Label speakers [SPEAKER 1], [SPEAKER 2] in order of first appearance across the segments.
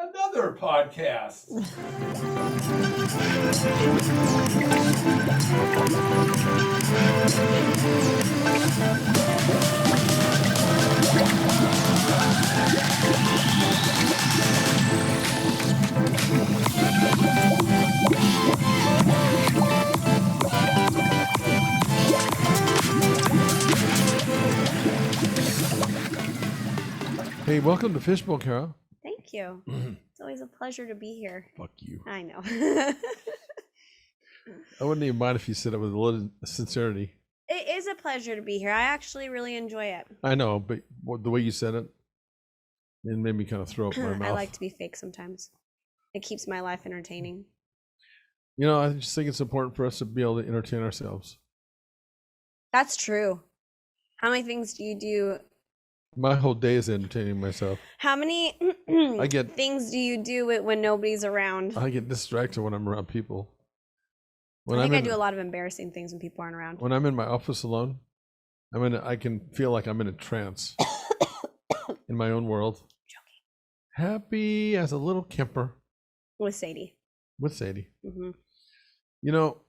[SPEAKER 1] another podcast. Hey, welcome to Fishbowl, Cara.
[SPEAKER 2] Thank you. It's always a pleasure to be here.
[SPEAKER 1] Fuck you.
[SPEAKER 2] I know.
[SPEAKER 1] I wouldn't even mind if you said it with a little sincerity.
[SPEAKER 2] It is a pleasure to be here. I actually really enjoy it.
[SPEAKER 1] I know, but the way you said it made me kind of throw up my mouth.
[SPEAKER 2] I like to be fake sometimes. It keeps my life entertaining.
[SPEAKER 1] You know, I just think it's important for us to be able to entertain ourselves.
[SPEAKER 2] That's true. How many things do you do?
[SPEAKER 1] My whole day is entertaining myself.
[SPEAKER 2] How many things do you do when nobody's around?
[SPEAKER 1] I get distracted when I'm around people.
[SPEAKER 2] I do a lot of embarrassing things when people aren't around.
[SPEAKER 1] When I'm in my office alone, I can feel like I'm in a trance in my own world. Joking. Happy as a little Kemper.
[SPEAKER 2] With Sadie.
[SPEAKER 1] Mm-hmm. You know,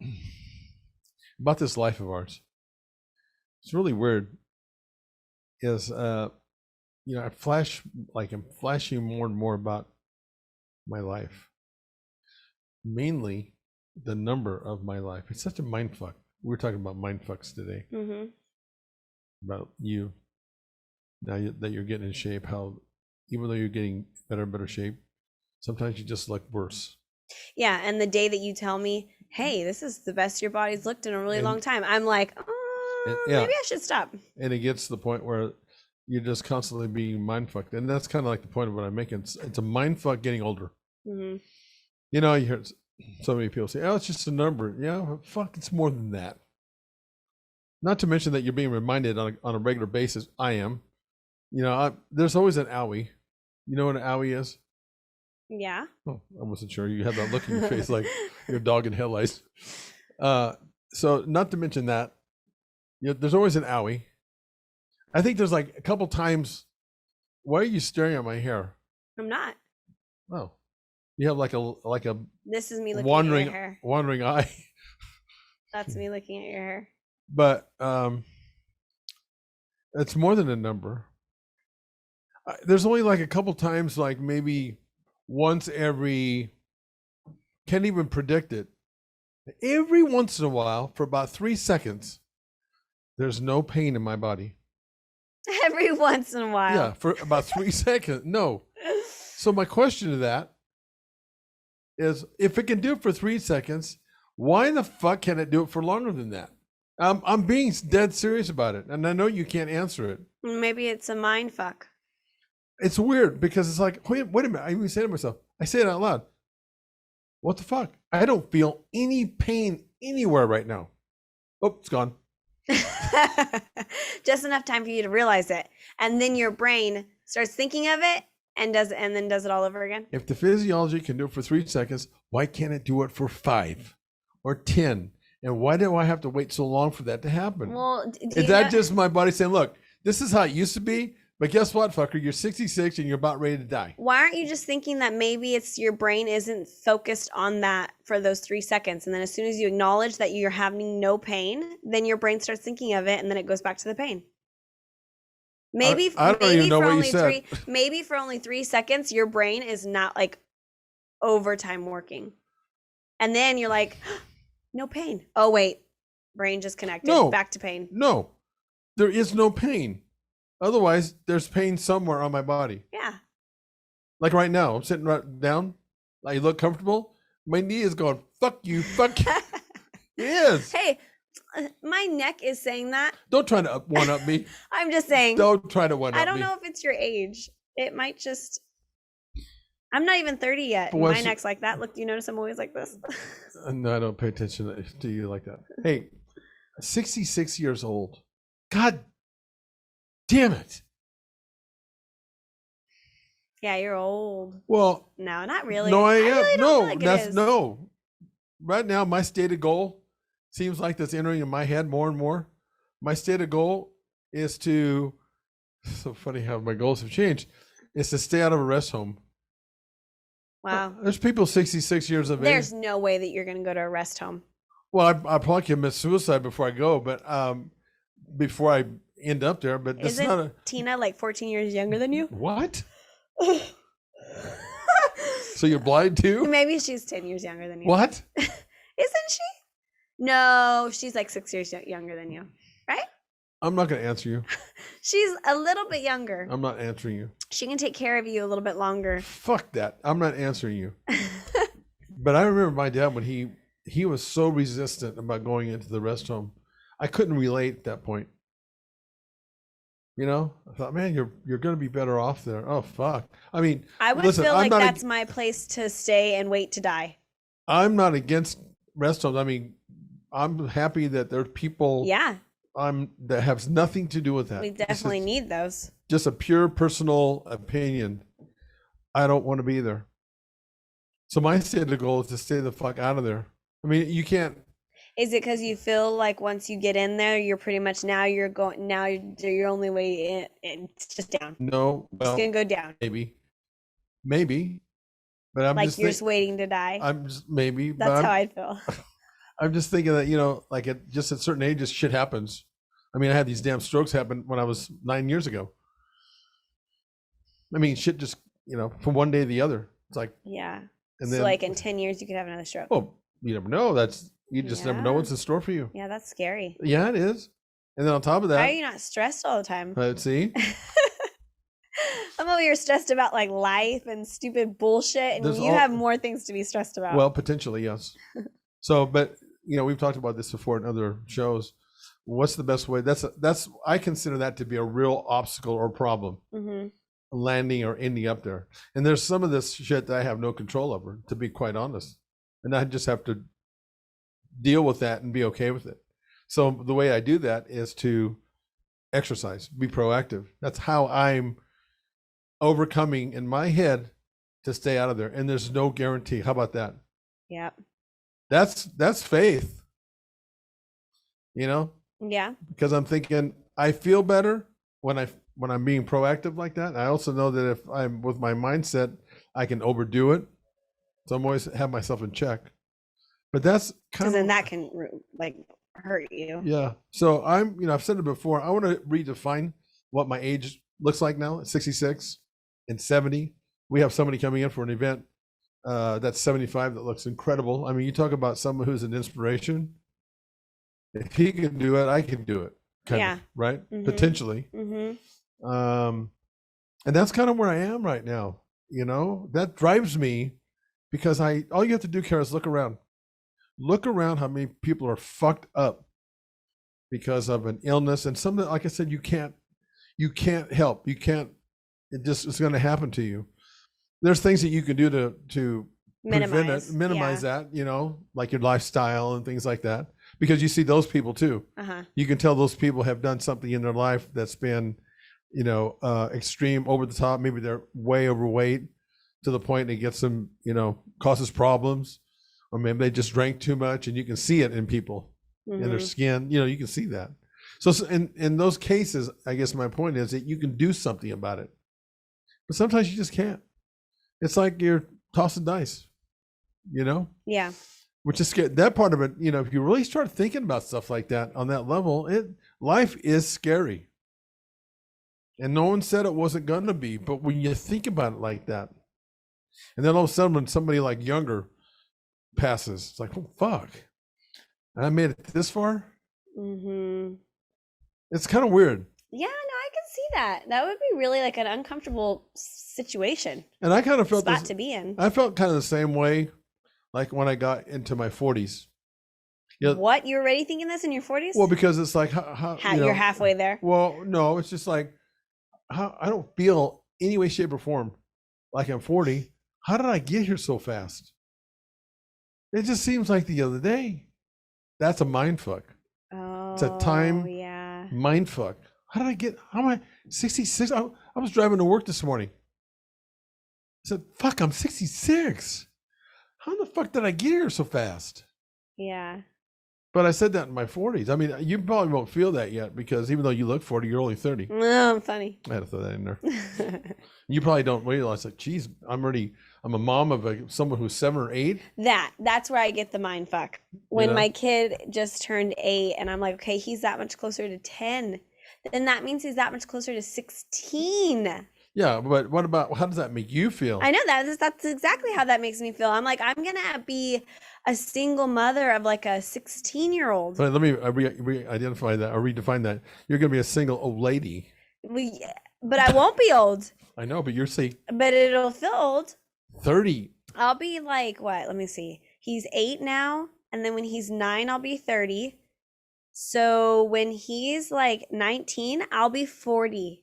[SPEAKER 1] about this life of ours, it's really weird. Is I'm flashing more and more about my life. Mainly the number of my life. It's such a mind fuck. We were talking about mind fucks today.
[SPEAKER 2] Mm-hmm.
[SPEAKER 1] About you. Now that you're getting in shape, how even though you're getting better and better shape, sometimes you just look worse.
[SPEAKER 2] Yeah, and the day that you tell me, hey, this is the best your body's looked in a really long time, I'm like, maybe I should stop. And
[SPEAKER 1] it gets to the point where you're just constantly being mind fucked. And that's kind of like the point of what I'm making. It's a mind fuck getting older.
[SPEAKER 2] Mm-hmm.
[SPEAKER 1] You know, you hear so many people say, oh, it's just a number. Yeah, fuck, it's more than that. Not to mention that you're being reminded on a regular basis. I am. You know, there's always an owie. You know what an owie is?
[SPEAKER 2] Yeah.
[SPEAKER 1] Oh, I wasn't sure. You had that look in your face like your dog in headlights. So not to mention that, there's always an owie. I think there's like a couple times. Why are you staring at my hair?
[SPEAKER 2] I'm not.
[SPEAKER 1] Oh, you have like a.
[SPEAKER 2] This is me looking at your hair.
[SPEAKER 1] Wandering eye.
[SPEAKER 2] That's me looking at your hair.
[SPEAKER 1] But it's more than a number. There's only like a couple times, like maybe once every. Can't even predict it. Every once in a while, for about 3 seconds, there's no pain in my body.
[SPEAKER 2] Every once in a while.
[SPEAKER 1] Yeah, for about 3 seconds. No. So my question to that is, if it can do it for 3 seconds, why the fuck can it do it for longer than that? I'm being dead serious about it, and I know you can't answer it.
[SPEAKER 2] Maybe it's a mind fuck.
[SPEAKER 1] It's weird because it's like, wait a minute. I even say to myself, I say it out loud. What the fuck? I don't feel any pain anywhere right now. Oh, it's gone.
[SPEAKER 2] Just enough time for you to realize it, and then your brain starts thinking of it and then does it all over again.
[SPEAKER 1] If the physiology can do it for 3 seconds, why can't it do it for 5 or 10? And why do I have to wait so long for that to happen?
[SPEAKER 2] Well,
[SPEAKER 1] is that just my body saying, look, this is how it used to be, but guess what, fucker, you're 66 and you're about ready to die?
[SPEAKER 2] Why aren't you just thinking that maybe it's your brain isn't focused on that for those 3 seconds, and then as soon as you acknowledge that you're having no pain, then your brain starts thinking of it, and then it goes back to the pain. Maybe
[SPEAKER 1] I don't even know what you said.
[SPEAKER 2] Maybe for only 3 seconds, your brain is not like overtime working, and then you're like, no pain. Oh wait, brain just connected.
[SPEAKER 1] No,
[SPEAKER 2] back to pain.
[SPEAKER 1] No, there is no pain. Otherwise, there's pain somewhere on my body.
[SPEAKER 2] Yeah.
[SPEAKER 1] Like right now, I'm sitting right down. I look comfortable. My knee is going, fuck you, fuck you. It is.
[SPEAKER 2] Hey, my neck is saying that.
[SPEAKER 1] Don't try to one-up me.
[SPEAKER 2] I'm just saying.
[SPEAKER 1] Don't try to one-up me.
[SPEAKER 2] I don't know if it's your age. It might just. I'm not even 30 yet. My neck's like that. Look, do you notice I'm always like this?
[SPEAKER 1] No, I don't pay attention to you like that. Hey, 66 years old. God damn it.
[SPEAKER 2] Yeah, you're old.
[SPEAKER 1] Well,
[SPEAKER 2] no, not really.
[SPEAKER 1] No, I am.
[SPEAKER 2] Really
[SPEAKER 1] no,
[SPEAKER 2] like
[SPEAKER 1] that's no. Right now, my stated goal seems like that's entering in my head more and more. My stated goal is to. So funny how my goals have changed. Is to stay out of a rest home.
[SPEAKER 2] Wow.
[SPEAKER 1] There's people 66 years of age.
[SPEAKER 2] There's no way that you're going to go to a rest home.
[SPEAKER 1] Well, I probably commit suicide before I go, but before I end up there. But this is not a
[SPEAKER 2] Tina like 14 years younger than you?
[SPEAKER 1] What? So you're blind too?
[SPEAKER 2] Maybe she's 10 years younger than you.
[SPEAKER 1] What?
[SPEAKER 2] Isn't she? No, she's like 6 years younger than you, right?
[SPEAKER 1] I'm not going to answer you.
[SPEAKER 2] She's a little bit younger.
[SPEAKER 1] I'm not answering you.
[SPEAKER 2] She can take care of you a little bit longer.
[SPEAKER 1] Fuck that. I'm not answering you. But I remember my dad when he was so resistant about going into the rest home. I couldn't relate at that point. You know, I thought, man, you're going to be better off there. Oh, fuck. I mean,
[SPEAKER 2] I would feel like that's my place to stay and wait to die.
[SPEAKER 1] I'm not against rest homes. I mean, I'm happy that there are people.
[SPEAKER 2] Yeah.
[SPEAKER 1] That has nothing to do with that.
[SPEAKER 2] We definitely need those.
[SPEAKER 1] Just a pure personal opinion. I don't want to be there. So my stated goal is to stay the fuck out of there. I mean, you can't.
[SPEAKER 2] Is it because you feel like once you get in there, you're pretty much your only way in? It's just down.
[SPEAKER 1] No, well,
[SPEAKER 2] it's gonna go down.
[SPEAKER 1] Maybe, but I'm
[SPEAKER 2] like
[SPEAKER 1] just
[SPEAKER 2] you're just waiting to die.
[SPEAKER 1] I'm just maybe.
[SPEAKER 2] That's how I feel.
[SPEAKER 1] I'm just thinking that, you know, like at certain ages, shit happens. I mean, I had these damn strokes happen when I was 9 years ago. I mean, shit just, you know, from one day to the other. It's like,
[SPEAKER 2] yeah.
[SPEAKER 1] And
[SPEAKER 2] so
[SPEAKER 1] then,
[SPEAKER 2] like in 10 years, you could have another stroke.
[SPEAKER 1] Well, you never know. You just never know what's in store for you.
[SPEAKER 2] Yeah, that's scary.
[SPEAKER 1] Yeah, it is. And then on top of that,
[SPEAKER 2] why are you not stressed all the time?
[SPEAKER 1] Let's see.
[SPEAKER 2] I'm over here stressed about like life and stupid bullshit, and you have more things to be stressed about.
[SPEAKER 1] Well, potentially, yes. So, but you know, we've talked about this before in other shows. What's the best way? That's I consider that to be a real obstacle or problem. Mm-hmm. Landing or ending up there. And there's some of this shit that I have no control over, to be quite honest. And I just have to deal with that and be okay with it. So the way I do that is to exercise, be proactive. That's how I'm overcoming in my head to stay out of there. And there's no guarantee. How about that?
[SPEAKER 2] Yeah.
[SPEAKER 1] That's faith. You know?
[SPEAKER 2] Yeah.
[SPEAKER 1] Because I'm thinking I feel better when I'm being proactive like that. I also know that if I'm with my mindset, I can overdo it. So I'm always have myself in check. But that's kind of,
[SPEAKER 2] then that can like hurt you.
[SPEAKER 1] Yeah. So I've said it before. I want to redefine what my age looks like now at 66 and 70. We have somebody coming in for an event that's 75 that looks incredible. I mean, you talk about someone who's an inspiration. If he can do it, I can do it. Kind of, right? Mm-hmm. Potentially. Mm-hmm. And that's kind of where I am right now. You know, that drives me because all you have to do, Cara, is look around. Look around how many people are fucked up because of an illness and something. Like I said, you can't help. You can't. It's going to happen to you. There's things that you can do to minimize that. You know, like your lifestyle and things like that. Because you see those people too. Uh-huh. You can tell those people have done something in their life that's been, you know, extreme, over the top. Maybe they're way overweight to the point it gets them, you know, causes problems. Or maybe they just drank too much, and you can see it in people, in their skin. You know, you can see that. So in those cases, I guess my point is that you can do something about it. But sometimes you just can't. It's like you're tossing dice, you know?
[SPEAKER 2] Yeah.
[SPEAKER 1] Which is scary. That part of it, you know, if you really start thinking about stuff like that on that level, life is scary. And no one said it wasn't going to be, but when you think about it like that, and then all of a sudden when somebody like younger passes, it's like, oh, fuck. And I made it this far? Mm-hmm. It's kind of weird.
[SPEAKER 2] Yeah, no, I can see that. That would be really like an uncomfortable situation.
[SPEAKER 1] And I kind of felt
[SPEAKER 2] spot to be in.
[SPEAKER 1] I felt kind of the same way. Like when I got into my 40s.
[SPEAKER 2] You know, what? You were already thinking this in your 40s?
[SPEAKER 1] Well, because it's like, how
[SPEAKER 2] you're halfway there.
[SPEAKER 1] Well, no, it's just like, I don't feel any way, shape, or form like I'm 40. How did I get here so fast? It just seems like the other day. That's a mind fuck.
[SPEAKER 2] Oh,
[SPEAKER 1] it's a time mind fuck. How am I 66? I was driving to work this morning. I said, fuck, I'm 66. How the fuck did I get here so fast?
[SPEAKER 2] Yeah.
[SPEAKER 1] But I said that in my 40s. I mean, you probably won't feel that yet because even though you look 40, you're only 30.
[SPEAKER 2] No, I'm funny.
[SPEAKER 1] I had to throw that in there. You probably don't realize, like, geez, I'm a mom of someone who's 7 or 8.
[SPEAKER 2] That's where I get the mind fuck. When
[SPEAKER 1] Yeah.
[SPEAKER 2] my kid just turned 8 and I'm like, okay, he's that much closer to 10. Then that means he's that much closer to 16.
[SPEAKER 1] Yeah, but what about, how does that make you feel?
[SPEAKER 2] I know that's exactly how that makes me feel. I'm like, I'm gonna be a single mother of like a 16-year-old.
[SPEAKER 1] So let me re-identify that or redefine that. You're going to be a single old lady.
[SPEAKER 2] But I won't be old.
[SPEAKER 1] I know, but you're saying
[SPEAKER 2] But it'll feel old.
[SPEAKER 1] 30.
[SPEAKER 2] I'll be like, what? Let me see. He's 8 now, and then when he's 9, I'll be 30. So when he's like 19, I'll be 40.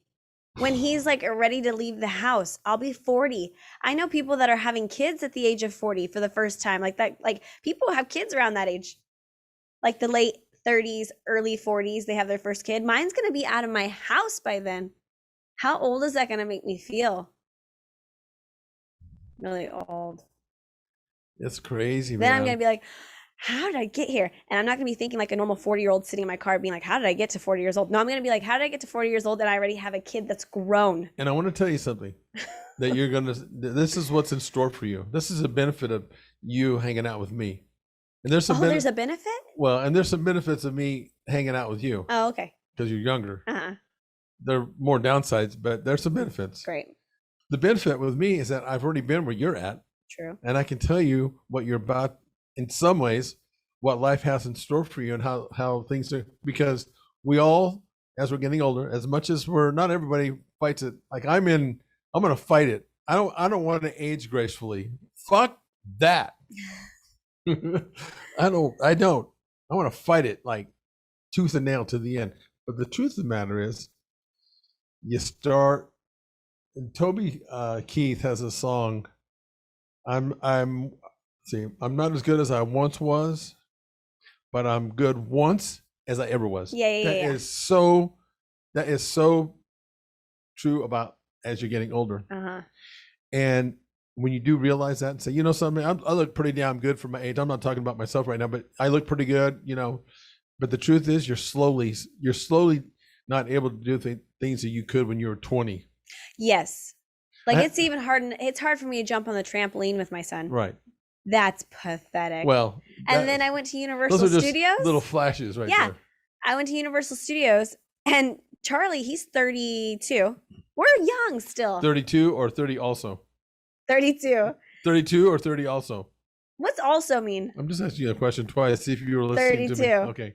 [SPEAKER 2] When he's like ready to leave the house, I'll be 40. I know people that are having kids at the age of 40 for the first time. Like that, like people have kids around that age. Like the late 30s, early 40s, they have their first kid. Mine's going to be out of my house by then. How old is that going to make me feel? Really old.
[SPEAKER 1] It's crazy,
[SPEAKER 2] Then
[SPEAKER 1] man.
[SPEAKER 2] I'm going to be like, how did I get here? And I'm not going to be thinking like a normal 40-year-old sitting in my car being like, how did I get to 40 years old? No, I'm going to be like, how did I get to 40 years old and I already have a kid that's grown?
[SPEAKER 1] And I want to tell you something that you're going to, this is what's in store for you. This is a benefit of you hanging out with me. And there's some
[SPEAKER 2] there's a benefit?
[SPEAKER 1] Well, and there's some benefits of me hanging out with you
[SPEAKER 2] Oh, okay.
[SPEAKER 1] because you're younger.
[SPEAKER 2] Uh-huh.
[SPEAKER 1] There are more downsides, but there's some benefits.
[SPEAKER 2] Great.
[SPEAKER 1] The benefit with me is that I've already been where you're at.
[SPEAKER 2] True.
[SPEAKER 1] And I can tell you what you're about in some ways, what life has in store for you and how things are, because we all, as we're getting older, as much as not everybody fights it. Like I'm going to fight it. I don't want to age gracefully. Fuck that. I don't. I want to fight it like tooth and nail to the end. But the truth of the matter is, you start. And Toby Keith has a song. I'm not as good as I once was, but I'm good once as I ever was.
[SPEAKER 2] Yeah.
[SPEAKER 1] That is so true about as you're getting older.
[SPEAKER 2] Uh-huh.
[SPEAKER 1] And when you do realize that and say, you know something, I look pretty damn good for my age. I'm not talking about myself right now, but I look pretty good, you know. But the truth is you're slowly not able to do things that you could when you were 20.
[SPEAKER 2] Yes. Like it's hard for me to jump on the trampoline with my son.
[SPEAKER 1] Right.
[SPEAKER 2] That's pathetic.
[SPEAKER 1] Well,
[SPEAKER 2] and then I went to Universal
[SPEAKER 1] those are just
[SPEAKER 2] Studios.
[SPEAKER 1] Little flashes right there.
[SPEAKER 2] I went to Universal Studios and Charlie, he's 32. We're young still.
[SPEAKER 1] 32 or 30 also?
[SPEAKER 2] 32.
[SPEAKER 1] 32 or 30 also?
[SPEAKER 2] What's also mean?
[SPEAKER 1] I'm just asking you a question twice, see if you were listening
[SPEAKER 2] 32.
[SPEAKER 1] to me. Okay.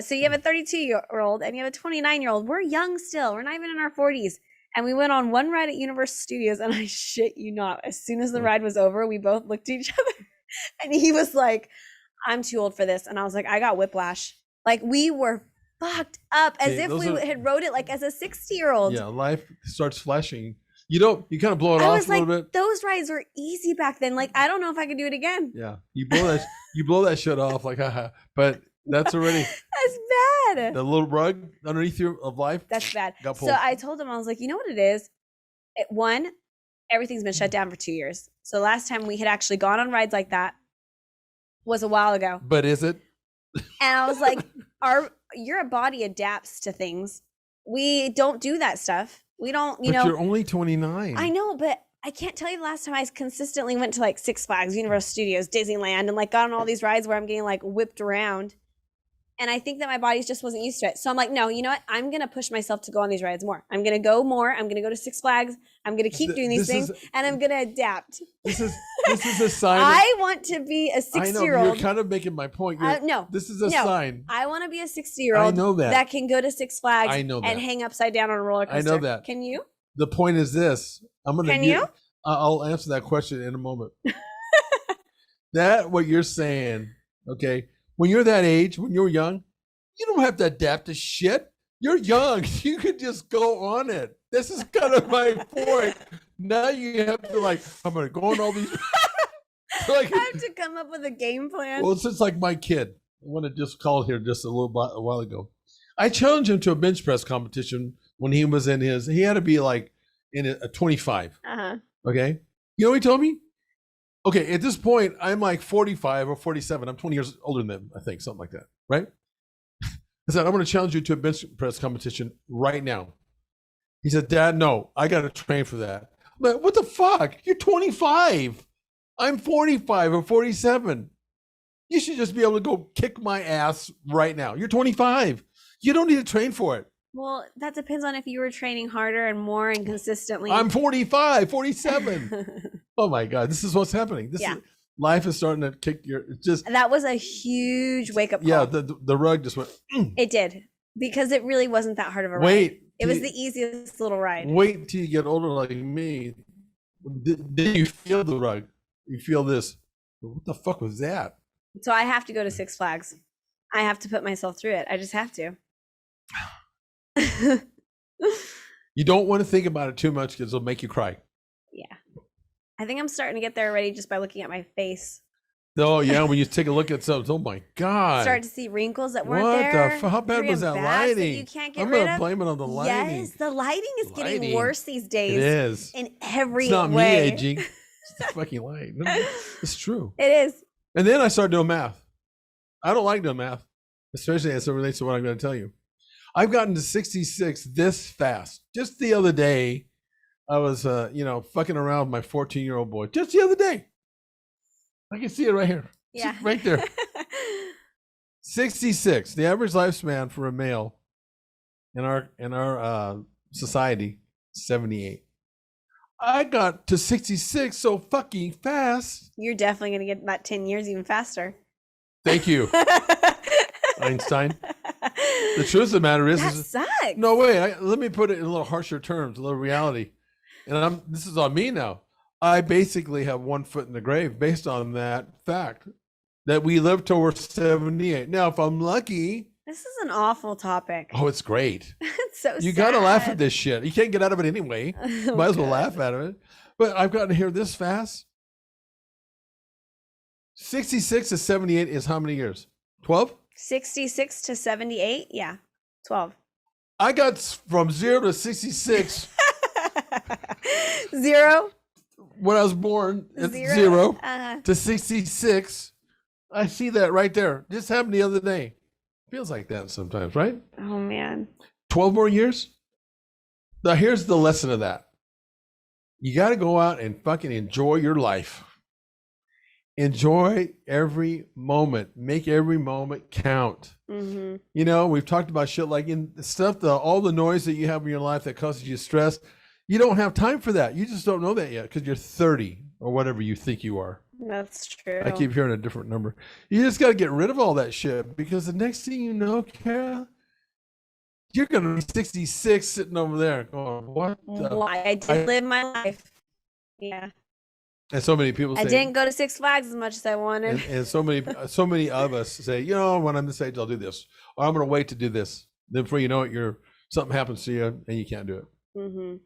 [SPEAKER 2] So you have a 32-year-old and you have a 29-year-old. We're young still. We're not even in our 40s. And we went on one ride at Universal Studios, and I shit you not, as soon as the ride was over, we both looked at each other, and he was like, I'm too old for this. And I was like, I got whiplash. Like, we were fucked up, as if we had rode it like as a 60-year-old.
[SPEAKER 1] Yeah, life starts flashing. You kind of blow it off a little bit.
[SPEAKER 2] Those rides were easy back then. Like, I don't know if I could do it again.
[SPEAKER 1] Yeah, you blow that shit off like, haha. But that's already
[SPEAKER 2] that's bad.
[SPEAKER 1] The little rug underneath you of life.
[SPEAKER 2] That's bad.
[SPEAKER 1] Got pulled.
[SPEAKER 2] So I told him, I was like, you know what it is? One, everything's been shut down for 2 years. So last time we had actually gone on rides like that was a while ago.
[SPEAKER 1] But is it?
[SPEAKER 2] And I was like, your body adapts to things. We don't do that stuff. We don't,
[SPEAKER 1] But you're only 29.
[SPEAKER 2] I know, but I can't tell you the last time I consistently went to like Six Flags, Universal Studios, Disneyland, and like got on all these rides where I'm getting like whipped around. And I think that my body just wasn't used to it. So I'm like, no, you know what? I'm going to push myself to go on these rides more. I'm going to go more. I'm going to go to Six Flags. I'm going to keep doing these things. And I'm going to adapt.
[SPEAKER 1] This is a sign.
[SPEAKER 2] I want to be a 60-year-old.
[SPEAKER 1] I know, you're kind of making my point.
[SPEAKER 2] No.
[SPEAKER 1] This is a sign.
[SPEAKER 2] I want to be a 60-year-old
[SPEAKER 1] I know that
[SPEAKER 2] can go to Six Flags
[SPEAKER 1] I know that.
[SPEAKER 2] and hang upside down on a roller coaster.
[SPEAKER 1] I know that.
[SPEAKER 2] Can you?
[SPEAKER 1] The point is this.
[SPEAKER 2] Can you?
[SPEAKER 1] I'll answer that question in a moment. What you're saying, okay, when you're that age, when you're young, you don't have to adapt to shit. You're young. You could just go on it. This is kind of my point. Now you have to I'm going to go on all these.
[SPEAKER 2] I have to come up with a game plan.
[SPEAKER 1] Well, it's just like my kid. I want to just call here just a while ago. I challenged him to a bench press competition when he was he had to be like in a 25.
[SPEAKER 2] Uh-huh.
[SPEAKER 1] Okay. You know what he told me? Okay, at this point, I'm like 45 or 47. I'm 20 years older than them, I think, something like that, right? I said, I'm going to challenge you to a bench press competition right now. He said, Dad, no, I got to train for that. I'm like, what the fuck? You're 25. I'm 45 or 47. You should just be able to go kick my ass right now. You're 25. You don't need to train for it.
[SPEAKER 2] Well, that depends on if you were training harder and more and consistently.
[SPEAKER 1] I'm 45, 47. Oh my God, this is what's happening. Life is starting to kick your,
[SPEAKER 2] that was a huge wake up call.
[SPEAKER 1] Yeah, the rug just went.
[SPEAKER 2] It did, because it really wasn't that hard of a ride. It was the easiest little ride.
[SPEAKER 1] Wait till you get older like me. Then you feel the rug. You feel this. What the fuck was that?
[SPEAKER 2] So I have to go to Six Flags. I have to put myself through it. I just have to.
[SPEAKER 1] You don't want to think about it too much because it'll make you cry.
[SPEAKER 2] Yeah. I think I'm starting to get there already just by looking at my face.
[SPEAKER 1] Oh, yeah. When you take a look at something, oh my God.
[SPEAKER 2] Start to see wrinkles that weren't there.
[SPEAKER 1] What the how bad was that lighting?
[SPEAKER 2] That you can't get
[SPEAKER 1] I'm
[SPEAKER 2] rid
[SPEAKER 1] going to
[SPEAKER 2] of.
[SPEAKER 1] blame it on the lighting.
[SPEAKER 2] Yes, the lighting is getting worse these days.
[SPEAKER 1] It is.
[SPEAKER 2] In every way.
[SPEAKER 1] It's not me aging. It's the fucking light. No, it's true.
[SPEAKER 2] It is.
[SPEAKER 1] And then I started doing math. I don't like doing math, especially as it relates to what I'm going to tell you. I've gotten to 66 this fast. Just the other day, I was, fucking around with my 14-year-old boy. Just the other day. I can see it right here.
[SPEAKER 2] Yeah.
[SPEAKER 1] Right there. 66. The average lifespan for a male in our society, 78. I got to 66 so fucking fast.
[SPEAKER 2] You're definitely going to get that 10 years even faster.
[SPEAKER 1] Thank you, Einstein. The truth of the matter is,
[SPEAKER 2] that sucks.
[SPEAKER 1] No way. Let me put it in a little harsher terms, a little reality. And this is on me now. I basically have one foot in the grave based on that fact that we live till we're 78. Now, if I'm lucky.
[SPEAKER 2] This is an awful topic.
[SPEAKER 1] Oh, it's great.
[SPEAKER 2] It's so
[SPEAKER 1] You
[SPEAKER 2] sad.
[SPEAKER 1] got to laugh at this shit. You can't get out of it anyway. Might as well laugh at it. But I've gotten to hear this fast. 66 to 78 is how many years? 12?
[SPEAKER 2] 66 to 78? Yeah, 12.
[SPEAKER 1] I got from 0 to 66.
[SPEAKER 2] 0?
[SPEAKER 1] When I was born, it's 0 to 66. I see that right there. Just happened the other day. Feels like that sometimes, right?
[SPEAKER 2] Oh, man.
[SPEAKER 1] 12 more years? Now, here's the lesson of that. You got to go out and fucking enjoy your life. Enjoy every moment. Make every moment count.
[SPEAKER 2] Mm-hmm.
[SPEAKER 1] You know, we've talked about shit like in stuff, all the noise that you have in your life that causes you stress. You don't have time for that. You just don't know that yet because you're 30 or whatever you think you are.
[SPEAKER 2] That's true.
[SPEAKER 1] I keep hearing a different number. You just got to get rid of all that shit because the next thing you know, Cara, you're going to be 66 sitting over there going, what the?
[SPEAKER 2] Why? I did live my life. Yeah.
[SPEAKER 1] And so many people say,
[SPEAKER 2] I didn't go to Six Flags as much as I wanted.
[SPEAKER 1] And so many of us say, when I'm this age, I'll do this. Or I'm going to wait to do this. Then before you know it, something happens to you and you can't do it. Mm-hmm.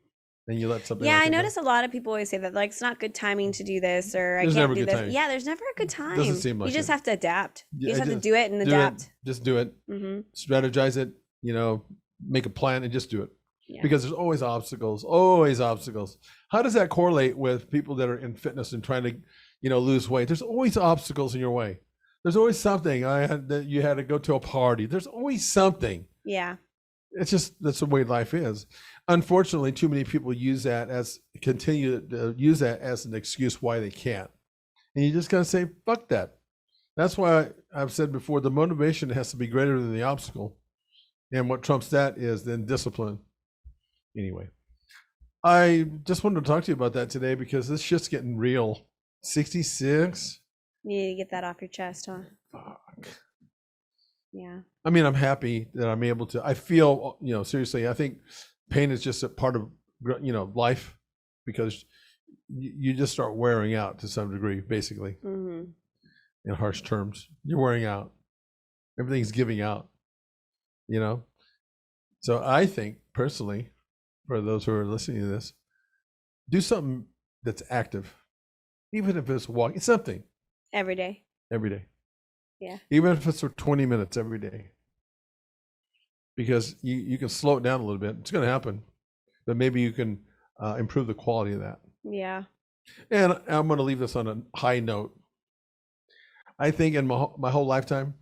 [SPEAKER 1] And you let something.
[SPEAKER 2] Yeah, I notice a lot of people always say that, like, it's not good timing to do this, or I can't do this. Timing. Yeah, there's never a good time. Doesn't seem like you just have to adapt. You just have to do it and adapt.
[SPEAKER 1] Just do it. Mm-hmm. Strategize it. Make a plan and just do it. Yeah. Because there's always obstacles. Always obstacles. How does that correlate with people that are in fitness and trying to, lose weight? There's always obstacles in your way. There's always something. You had to go to a party. There's always something.
[SPEAKER 2] Yeah.
[SPEAKER 1] It's just that's the way life is. Unfortunately, too many people continue to use that as an excuse why they can't. And you just gotta say, fuck that. That's why I've said before, the motivation has to be greater than the obstacle. And what trumps that is then discipline. Anyway, I just wanted to talk to you about that today because this shit's getting real. 66.
[SPEAKER 2] You need to get that off your chest, huh?
[SPEAKER 1] Fuck.
[SPEAKER 2] Yeah.
[SPEAKER 1] I mean, I'm happy that I'm able to. I feel, seriously, I think pain is just a part of, life because you just start wearing out to some degree, basically. Mm-hmm. In harsh terms. You're wearing out. Everything's giving out, So I think, personally, for those who are listening to this, do something that's active. Even if it's walking, something.
[SPEAKER 2] Every day.
[SPEAKER 1] Every day.
[SPEAKER 2] Yeah.
[SPEAKER 1] Even if it's for 20 minutes every day. Because you can slow it down a little bit. It's going to happen. But maybe you can improve the quality of that.
[SPEAKER 2] Yeah.
[SPEAKER 1] And I'm going to leave this on a high note. I think in my whole lifetime,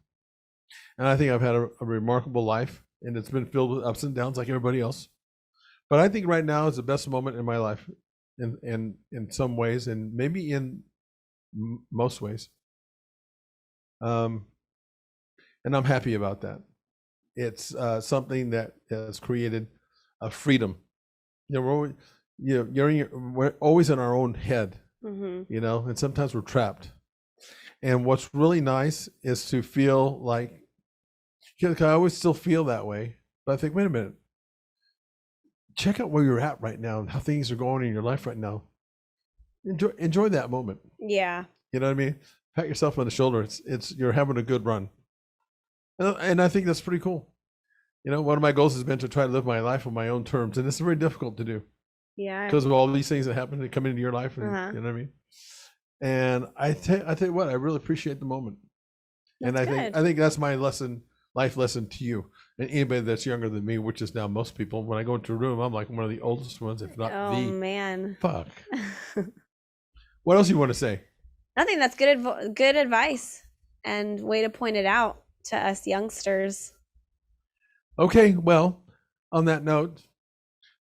[SPEAKER 1] and I think I've had a remarkable life, and it's been filled with ups and downs like everybody else. But I think right now is the best moment in my life, in some ways, and maybe in most ways. And I'm happy about that. It's something that has created a freedom. We're always in our own head, and sometimes we're trapped. And what's really nice is to feel like, because I always still feel that way, but I think, wait a minute, check out where you're at right now and how things are going in your life right now. Enjoy that moment.
[SPEAKER 2] Yeah.
[SPEAKER 1] You know what I mean? Pat yourself on the shoulder. It's you're having a good run. And I think that's pretty cool. One of my goals has been to try to live my life on my own terms, and it's very difficult to do.
[SPEAKER 2] Yeah.
[SPEAKER 1] Because of all these things that happen that come into your life, and you know what I mean? And I tell you what, I really appreciate the moment. That's and I think that's my life lesson to you and anybody that's younger than me, which is now most people. When I go into a room, I'm like one of the oldest ones, if not the.
[SPEAKER 2] Oh man.
[SPEAKER 1] Fuck. What else you want to say?
[SPEAKER 2] Nothing. That's good advice and way to point it out to us youngsters.
[SPEAKER 1] Okay, well, on that note,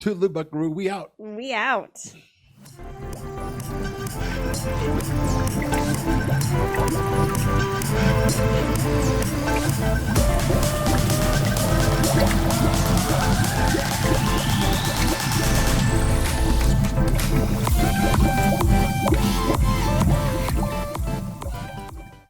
[SPEAKER 1] toodaloo buckaroo, we out.
[SPEAKER 2] We out.